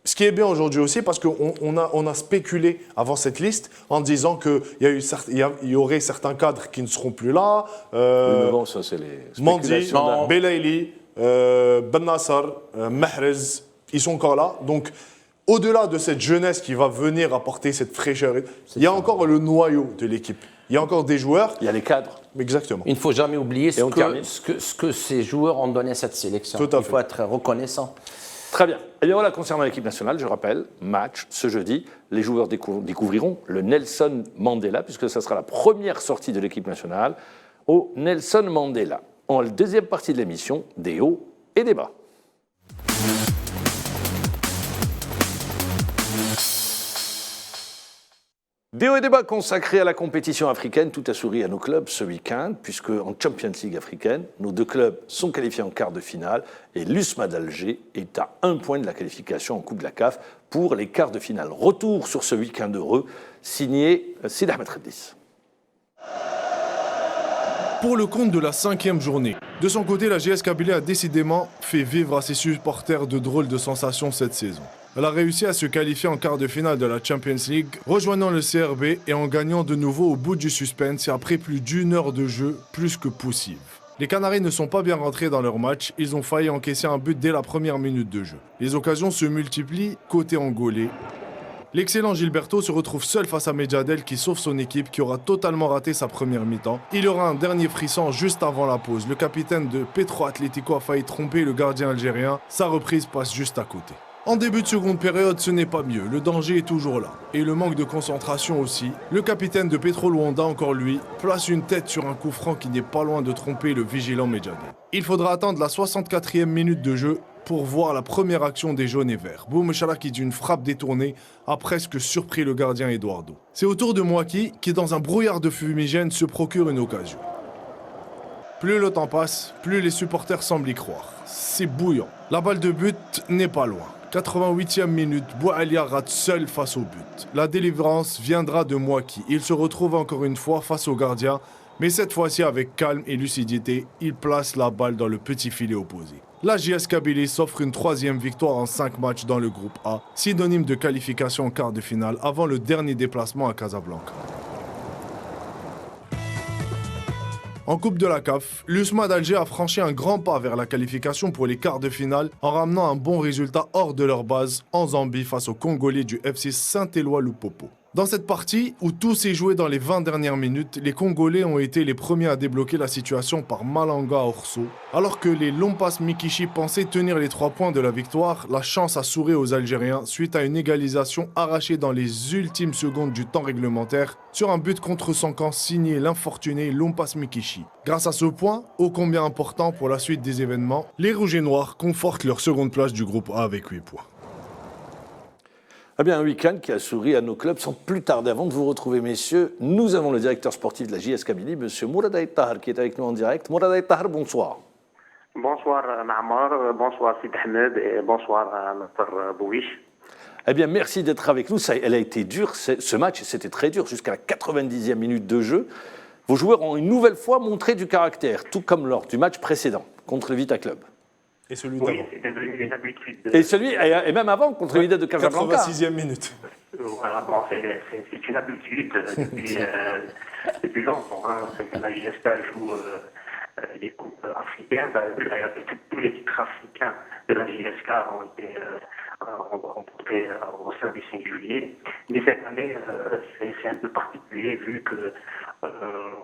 Ce qui est bien aujourd'hui aussi, parce qu'on a spéculé avant cette liste en disant qu'il y aurait certains cadres qui ne seront plus là. Oui, mais bon, ça, c'est les spéculations. Mandi, Belaïli, Ben Nassar, Mahrez, ils sont encore là. Donc, au-delà de cette jeunesse qui va venir apporter cette fraîcheur, il y a encore le noyau de l'équipe. Il y a encore des joueurs. Il y a les cadres. Exactement. Il ne faut jamais oublier ce que ces joueurs ont donné à cette sélection. Tout à Il faut être reconnaissant. Très bien. Et bien voilà, concernant l'équipe nationale, je rappelle, match ce jeudi, les joueurs découvriront le Nelson Mandela, puisque ça sera la première sortie de l'équipe nationale au Nelson Mandela. En deuxième partie de l'émission, des hauts et des bas. Des hauts et des bas consacrés à la compétition africaine, tout a souri à nos clubs ce week-end, puisque en Champions League africaine, nos 2 clubs sont qualifiés en quart de finale et l'USMA d'Alger est à 1 point de la qualification en Coupe de la CAF pour les quarts de finale. Retour sur ce week-end heureux, signé Sid Ahmed Khaddis. Pour le compte de la 5e journée. De son côté, la JS Kabylie a décidément fait vivre à ses supporters de drôles de sensations cette saison. Elle a réussi à se qualifier en quart de finale de la Champions League, rejoignant le CRB et en gagnant de nouveau au bout du suspense et après plus d'1 heure de jeu, plus que poussive. Les Canaries ne sont pas bien rentrés dans leur match, ils ont failli encaisser un but dès la première minute de jeu. Les occasions se multiplient côté angolais. L'excellent Gilberto se retrouve seul face à Medjadel qui sauve son équipe qui aura totalement raté sa première mi-temps. Il aura un dernier frisson juste avant la pause. Le capitaine de Petro Atlético a failli tromper le gardien algérien. Sa reprise passe juste à côté. En début de seconde période, ce n'est pas mieux. Le danger est toujours là. Et le manque de concentration aussi. Le capitaine de Petro Luanda, encore lui, place une tête sur un coup franc qui n'est pas loin de tromper le vigilant Medjadel. Il faudra attendre la 64e minute de jeu pour voir la première action des jaunes et verts. Boumechara qui d'une frappe détournée a presque surpris le gardien Eduardo. C'est au tour de Mouaki qui dans un brouillard de fumigène se procure une occasion. Plus le temps passe, plus les supporters semblent y croire. C'est bouillant. La balle de but n'est pas loin. 88e minute, Boualia rate seul face au but. La délivrance viendra de Mouaki. Il se retrouve encore une fois face au gardien, mais cette fois-ci avec calme et lucidité, il place la balle dans le petit filet opposé. La JS Kabylie s'offre une 3e victoire en 5 matchs dans le groupe A, synonyme de qualification en quart de finale avant le dernier déplacement à Casablanca. En Coupe de la CAF, l'USMA d'Alger a franchi un grand pas vers la qualification pour les quarts de finale en ramenant un bon résultat hors de leur base en Zambie face aux Congolais du FC Saint-Éloi-Lupopo. Dans cette partie, où tout s'est joué dans les 20 dernières minutes, les Congolais ont été les premiers à débloquer la situation par Malanga Orso. Alors que les Lompas Mikichi pensaient tenir les 3 points de la victoire, la chance a souri aux Algériens suite à une égalisation arrachée dans les ultimes secondes du temps réglementaire sur un but contre son camp signé l'infortuné Lompas Mikichi. Grâce à ce point, ô combien important pour la suite des événements, les Rouges et Noirs confortent leur seconde place du groupe A avec 8 points. Eh bien, un week-end qui a souri à nos clubs. Sans plus tarder, avant de vous retrouver, messieurs, nous avons le directeur sportif de la JS Kabylie, M. Mourad Aït Tahar, qui est avec nous en direct. Mourad Aït Tahar, bonsoir. Bonsoir, Naamar. Bonsoir, Sid Ahmed. Et bonsoir, Mr. Bouiche. Eh bien, merci d'être avec nous. Elle a été dure, ce match, c'était très dur, jusqu'à la 90e minute de jeu. Vos joueurs ont une nouvelle fois montré du caractère, tout comme lors du match précédent, contre le Vita Club. Et celui d'avant. Oui, c'est devenu une habitude. Et même avant, contre l'idée de Casablanca. 86e minute. Voilà, bon, c'est une habitude depuis longtemps. Hein. La JSK joue les coupes africaines. Tous les titres africains de la JSK ont été remportés au sein du 5 juillet. Mais cette année, c'est un peu particulier vu que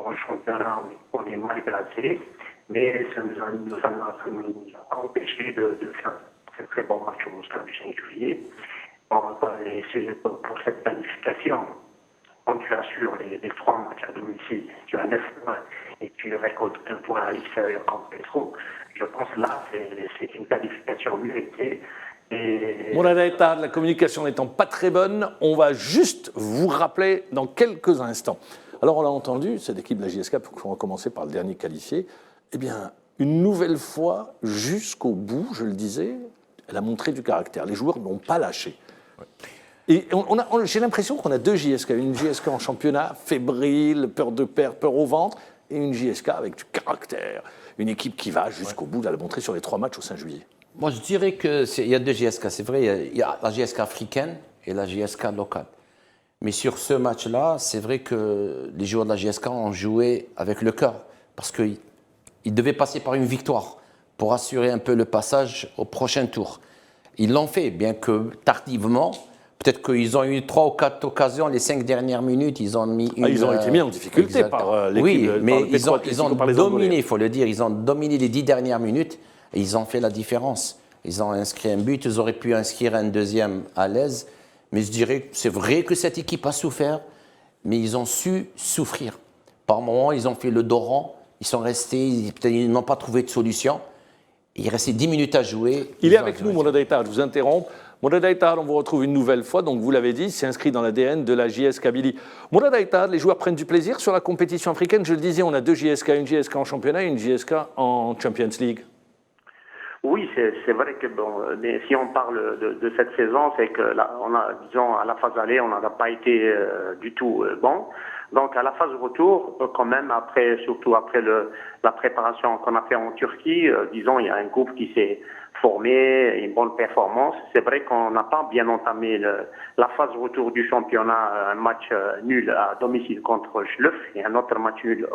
En championnat, on est mal placé, mais ça nous a empêché de faire un très très bon match au stade du 5 juillet. Et c'est pour cette planification, quand tu assures les 3 matchs à domicile, tu as 9 points et tu récoltes un point à l'extérieur contre Petro, je pense là c'est une qualification méritée. Mourad Aïtad, la communication n'étant pas très bonne, on va juste vous rappeler dans quelques instants. Alors on l'a entendu, cette équipe de la JSK, pour commencer par le dernier qualifié, eh bien, une nouvelle fois, jusqu'au bout, je le disais, elle a montré du caractère. Les joueurs n'ont pas lâché. Et j'ai l'impression qu'on a 2 JSK. Une JSK en championnat, fébrile, peur de perdre, peur au ventre, et une JSK avec du caractère. Une équipe qui va jusqu'au bout, elle l'a montré sur les 3 matchs au 5 juillet. Moi, je dirais qu'il y a 2 JSK. C'est vrai, il y a la JSK africaine et la JSK locale. Mais sur ce match-là, c'est vrai que les joueurs de la JSK ont joué avec le cœur. Parce qu'ils devaient passer par une victoire pour assurer un peu le passage au prochain tour. Ils l'ont fait, bien que tardivement. Peut-être qu'ils ont eu 3 ou 4 occasions, les 5 dernières minutes, ils ont mis une... Ils ont été mis en difficulté par l'équipe. Oui, mais ils ont dominé, il faut faut le dire, ils ont dominé les 10 dernières minutes et ils ont fait la différence. Ils ont inscrit un but, ils auraient pu inscrire un deuxième à l'aise. Mais je dirais que c'est vrai que cette équipe a souffert, mais ils ont su souffrir. Par moments, ils ont fait le dos rond, ils sont restés, peut-être ils n'ont pas trouvé de solution. Il restait 10 minutes à jouer. Il est avec nous, Mourad Aïtad, je vous interromps. Mourad Aïtad, on vous retrouve une nouvelle fois, donc vous l'avez dit, c'est inscrit dans l'ADN de la JS Kabylie. Mourad Aïtad, les joueurs prennent du plaisir sur la compétition africaine. Je le disais, on a 2 JSK, une JSK en championnat et une JSK en Champions League. Oui, c'est vrai que mais si on parle de cette saison, c'est que là, on a, disons, à la phase aller, on n'a pas été du tout bon. Donc à la phase retour, quand même, surtout après la préparation qu'on a fait en Turquie, disons, il y a un groupe qui s'est formé, une bonne performance. C'est vrai qu'on n'a pas bien entamé la phase retour du championnat, un match nul à domicile contre Schleuf et un autre match nul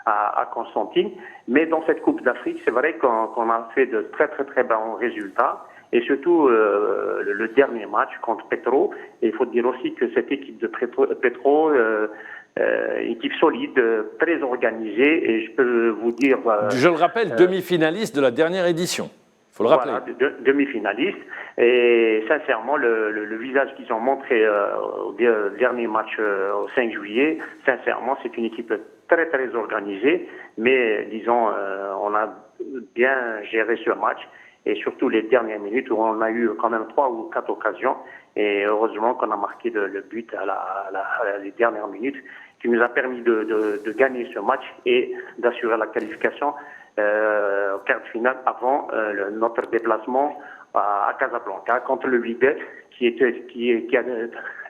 à Constantine. Mais dans cette Coupe d'Afrique, c'est vrai qu'on a fait de très très très bons résultats. Et surtout le dernier match contre Petro. Et il faut dire aussi que cette équipe de Petro, équipe solide, très organisée. Et je peux vous dire... je le rappelle, demi-finaliste de la dernière édition. Il faut le rappeler. Voilà, demi-finaliste. Et sincèrement, le visage qu'ils ont montré au dernier match au 5 juillet, sincèrement, c'est une équipe très très organisée. Mais disons, on a bien géré ce match. Et surtout les dernières minutes où on a eu quand même 3 ou 4 occasions. Et heureusement qu'on a marqué le but à les dernières minutes qui nous a permis de gagner ce match et d'assurer la qualification au quart de finale avant notre déplacement à Casablanca contre le Wydad qui a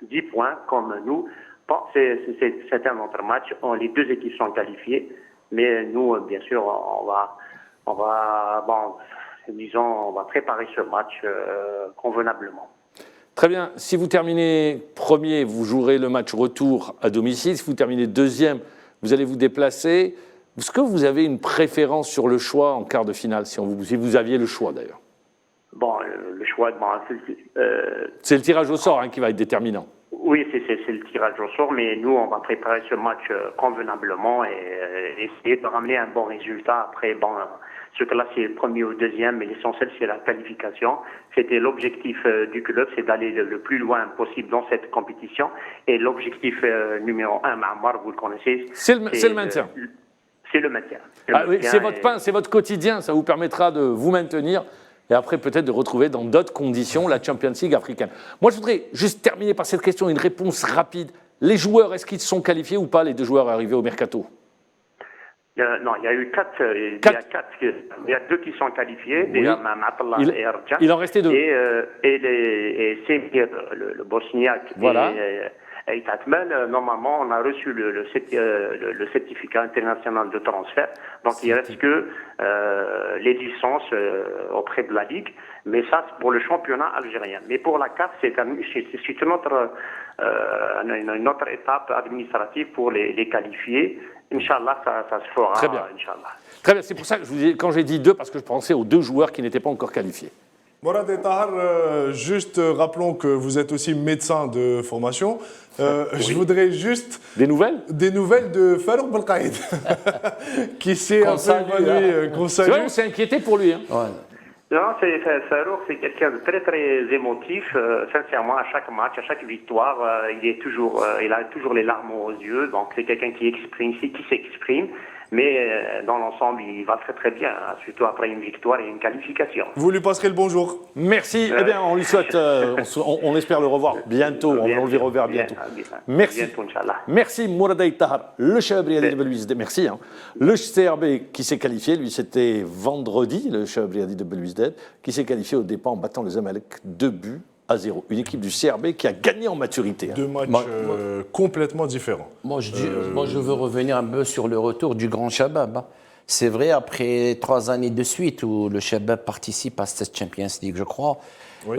10 points comme nous. Bon, c'est un autre match. Les 2 équipes sont qualifiées. Mais nous, bien sûr, on va préparer ce match convenablement. Très bien. Si vous terminez premier, vous jouerez le match retour à domicile. Si vous terminez deuxième, vous allez vous déplacer. Est-ce que vous avez une préférence sur le choix en quart de finale, si vous aviez le choix d'ailleurs? Bon, le choix, c'est le tirage au sort qui va être déterminant. Oui, c'est le tirage au sort, mais nous, on va préparer ce match convenablement et essayer de ramener un bon résultat. Après, ce que là, c'est le premier ou deuxième, mais l'essentiel, c'est la qualification. C'était l'objectif du club, c'est d'aller le plus loin possible dans cette compétition. Et l'objectif numéro 1, Ma'mar, vous le connaissez. C'est le maintien. C'est le maintien. Oui, c'est votre pain, c'est votre quotidien. Ça vous permettra de vous maintenir et après peut-être de retrouver dans d'autres conditions la Champions League africaine. Moi, je voudrais juste terminer par cette question, une réponse rapide. Les joueurs, est-ce qu'ils sont qualifiés ou pas, les 2 joueurs arrivés au Mercato? Non, il y a eu 4. Il y a 2 qui sont qualifiés, oui. Matallah et Erjan. Il en restait 2. Et Semir, le bosniaque, voilà. Et Tatmel, normalement, on a reçu le certificat international de transfert. Donc, il ne reste que les licences auprès de la Ligue. Mais ça, c'est pour le championnat algérien. Mais pour la CAF, c'est une autre étape administrative pour les qualifier. Inch'Allah, ça se fera. Très bien. Inch'Allah. Très bien. C'est pour ça que je vous dis, quand j'ai dit 2, parce que je pensais aux 2 joueurs qui n'étaient pas encore qualifiés. Morad et Tahar, juste rappelons que vous êtes aussi médecin de formation. Je voudrais juste... Des nouvelles de Farouk Belkaïd, qui s'est un peu évanoui, qu'on salue. C'est vrai, on s'est inquiété pour lui. Hein. Ouais. Non, Farouk, c'est quelqu'un de très très émotif. Sincèrement, à chaque match, à chaque victoire, il a toujours les larmes aux yeux. Donc c'est quelqu'un qui s'exprime. Mais dans l'ensemble, il va très très bien, surtout après une victoire et une qualification. Vous lui passerez le bonjour. Merci. Eh bien, on lui souhaite, on espère le revoir bientôt. On le reverra bientôt. Merci. Merci Mourad Tahar, le Chabab Riadi de Belouizdad. Merci. Hein. Le CRB qui s'est qualifié, lui c'était vendredi, le Chabab Riadi de Belouizdad, qui s'est qualifié au départ en battant le Zamalek 2-0. Une équipe du CRB qui a gagné en maturité. Deux matchs complètement différents. Moi, je veux revenir un peu sur le retour du Grand Chabab. C'est vrai, après 3 années de suite où le Chabab participe à cette Champions League, je crois. Oui.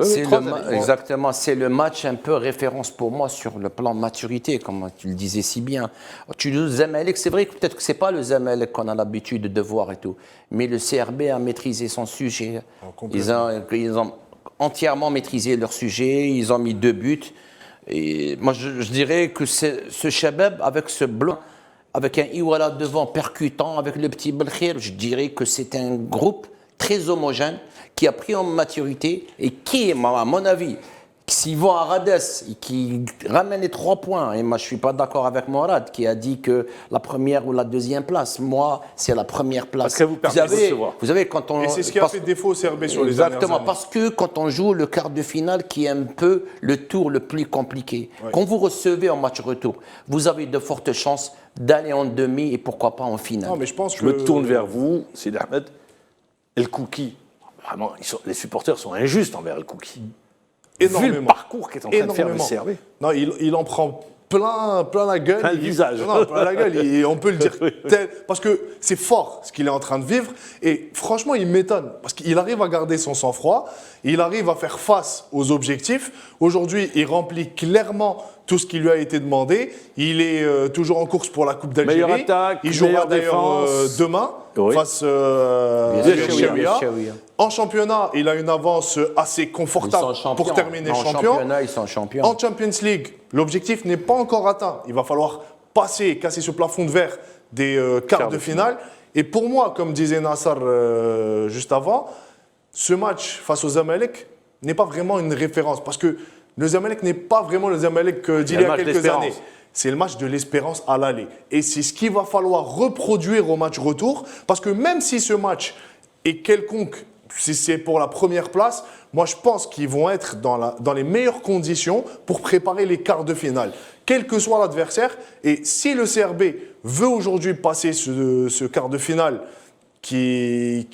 Exactement, c'est le match un peu référence pour moi sur le plan de maturité, comme tu le disais si bien. Tu dis le Zamalek, c'est vrai que peut-être que ce n'est pas le Zamalek qu'on a l'habitude de voir et tout, mais le CRB a maîtrisé son sujet. Ils ont entièrement maîtrisé leur sujet, ils ont mis 2 buts. Et moi, je dirais que ce Chabab, avec ce blanc, avec un Iwala devant percutant, avec le petit Belkhir, je dirais que c'est un groupe très homogène qui a pris en maturité et qui, à mon avis, s'ils vont à Rades et qui ramènent les 3 points, et moi je ne suis pas d'accord avec Mourad qui a dit que la première ou la deuxième place, moi c'est la première place. Parce que vous savez, quand on... Et c'est ce qui a fait défaut au CRB sur les dernières années. Exactement, parce que quand on joue le quart de finale qui est un peu le tour le plus compliqué, quand vous recevez en match retour, vous avez de fortes chances d'aller en demi et pourquoi pas en finale. Non, mais je pense je me tourne vers vous, Sidi Ahmed, El Kouki. Vraiment, les supporters sont injustes envers El Kouki. Énormément. Vu le parcours qu'est en train de faire le CRB. Non, il en prend plein la gueule. Plein le visage. Non, plein la gueule. On peut le dire parce que c'est fort ce qu'il est en train de vivre. Et franchement, il m'étonne. Parce qu'il arrive à garder son sang-froid. Il arrive à faire face aux objectifs. Aujourd'hui, il remplit clairement tout ce qui lui a été demandé. Il est toujours en course pour la Coupe d'Algérie. Meilleure attaque, il jouera d'ailleurs demain face à Chawia. En championnat, il a une avance assez confortable pour terminer champion. Ils sont champions. En Champions League, l'objectif n'est pas encore atteint. Il va falloir casser ce plafond de verre des quarts de finale. Et pour moi, comme disait Nassar juste avant, ce match face aux Zamalek n'est pas vraiment une référence. Parce que le Zamalek n'est pas vraiment le Zamalek d'il y a quelques années. C'est le match de l'espérance à l'aller. Et c'est ce qu'il va falloir reproduire au match retour. Parce que même si ce match est quelconque, si c'est pour la première place, moi je pense qu'ils vont être dans les meilleures conditions pour préparer les quarts de finale, quel que soit l'adversaire. Et si le CRB veut aujourd'hui passer ce quart de finale qui,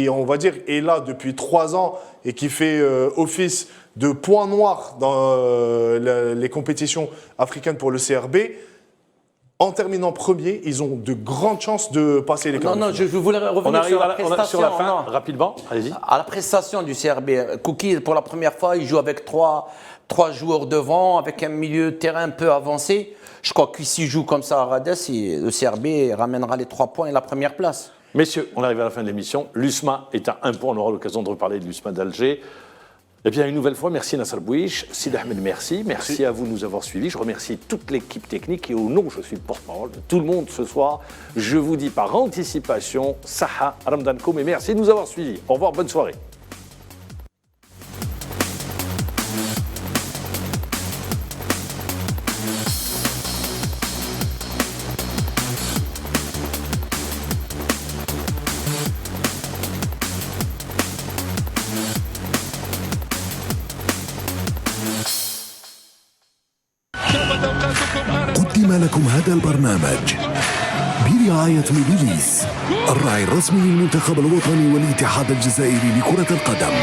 on va dire, est là depuis 3 ans et qui fait office de point noir dans les compétitions africaines pour le CRB, en terminant premier, ils ont de grandes chances de passer les quarts. Non, je voulais revenir sur la fin, rapidement, allez-y. À la prestation du CRB, Kouki, pour la première fois, il joue avec 3 joueurs devant, avec un milieu de terrain un peu avancé. Je crois que s'il joue comme ça à Rades, le CRB ramènera les 3 points et la première place. Messieurs, on arrive à la fin de l'émission. L'USMA est à 1 point, on aura l'occasion de reparler de l'USMA d'Alger. Eh bien, une nouvelle fois, merci Nassar Bouich, Sidi Ahmed, merci à vous de nous avoir suivis. Je remercie toute l'équipe technique et au nom, je suis le porte-parole de tout le monde ce soir. Je vous dis par anticipation, Saha Ramadan Koum et merci de nous avoir suivis. Au revoir, bonne soirée. قدم لكم هذا البرنامج برعاية موبيليس الراعي الرسمي للمنتخب الوطني والاتحاد الجزائري لكرة القدم.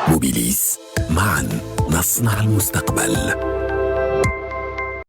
موبيليس، معا نصنع المستقبل.